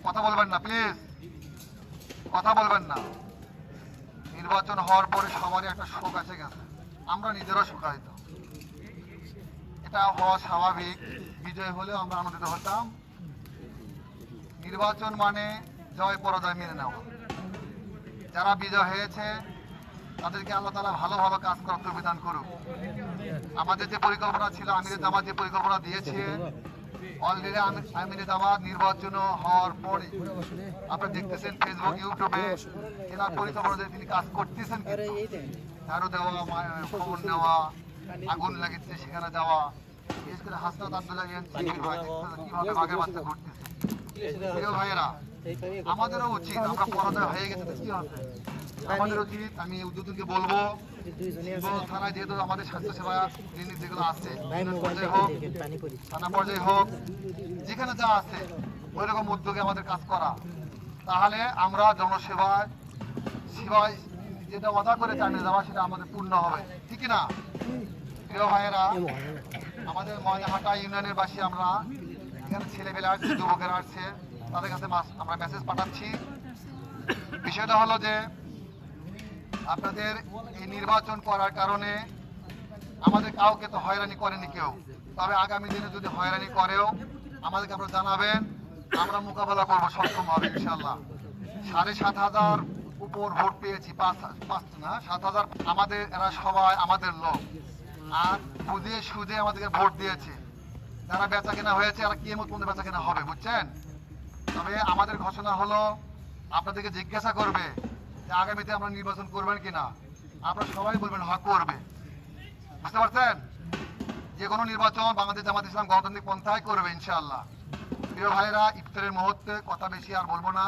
কথা বলবেন না প্লিজ, কথা বলবেন না। নির্বাচন হওয়ার পরে সবারই একটা শোক এসে গেছে, আমরা নিজেরাও শোকায়িত। এটা হওয়া স্বাভাবিক। বিজয় হলেও আমরা আনন্দিত হতাম। নির্বাচন মানে জয় পরাজয় মেনে নেওয়া। যারা বিজয় হয়েছে তাদেরকে আল্লাহ তাআলা ভালো ভালো কাজ করার তৌফিক দান করুক। আমাদের যে পরিকল্পনা ছিল, আমিরে জামাত যে পরিকল্পনা দিয়েছে, অলরেডি আমিরে জামাত নির্বাচন হওয়ার পরে আপনারা দেখতেছেন ফেসবুক, ইউটিউবে এনার পরিকল্পনা তিনি কাজ করতেছেন। ঝাড়ু দেওয়া, খবর নেওয়া, আগুন লাগিয়েছে সেখানে যাওয়া, বিশেষ করে হাসনাত আব্দুল্লাহ কিভাবে বাঘের বাচ্চা ঘুরতেছে। প্রিয় ভাইয়েরা, আমাদেরও উচিত, আমরা পরাজয় হয়ে গেছে কি হচ্ছে, আমাদের উচিত, আমি উদ্যোগকে বলবো থানায় যেহেতু আমাদের স্বাস্থ্যসেবা ক্লিনিক যেগুলো আছে, থানা পর্যায়ে হোক, যেখানে যা আছে ওই রকম উদ্যোগে আমাদের কাজ করা। তাহলে আমরা জনসেবায় সেবায় যেটা ওয়াদা করে চালিয়ে যাওয়া সেটা আমাদের পূর্ণ হবে, ঠিক না? প্রিয় ভাইয়েরা, আমাদের ময়নাহাটা ইউনিয়নের বাসী আমরা, এখানে ছেলেবেলা আসছে, যুবকেরা আসছে, তাদের কাছে আমরা মেসেজ পাঠাচ্ছি। বিষয়টা হলো যে আপনাদের এই নির্বাচন করার কারণে আমাদের কাউকে তো হয়রানি করেনি কেউ, তবে আগামী দিনে যদি হয়রানি করেও আমাদেরকে আপনারা জানাবেন, আমরা মোকাবেলা করবো সক্ষম হবে ইনশাল্লাহ। ৭,৫০০ উপর ভোট পেয়েছি, ৭,০০০। আমাদের এরা সবাই আমাদের লোক, আর বুঝিয়ে সুদে আমাদেরকে ভোট দিয়েছে। যারা বেচা কেনা হয়েছে এরা কিয়ামত পর্যন্ত বেচা কেনা হবে, বুঝছেন? তবে আমাদের ঘোষণা হলো, আপনাদেরকে জিজ্ঞাসা করবে যে আগামীতে আমরা নির্বাচন করবেন কিনা, আপনারা সবাই বলবেন হ্যাঁ করবে। বুঝতে পারছেন? যে কোনো নির্বাচন বাংলাদেশ জামাত ইসলাম গণতান্ত্রিক পন্থায় করবে ইনশাআল্লাহ। প্রিয় ভাইরা, ইফতারের মুহূর্তে কথা বেশি আর বলবো না।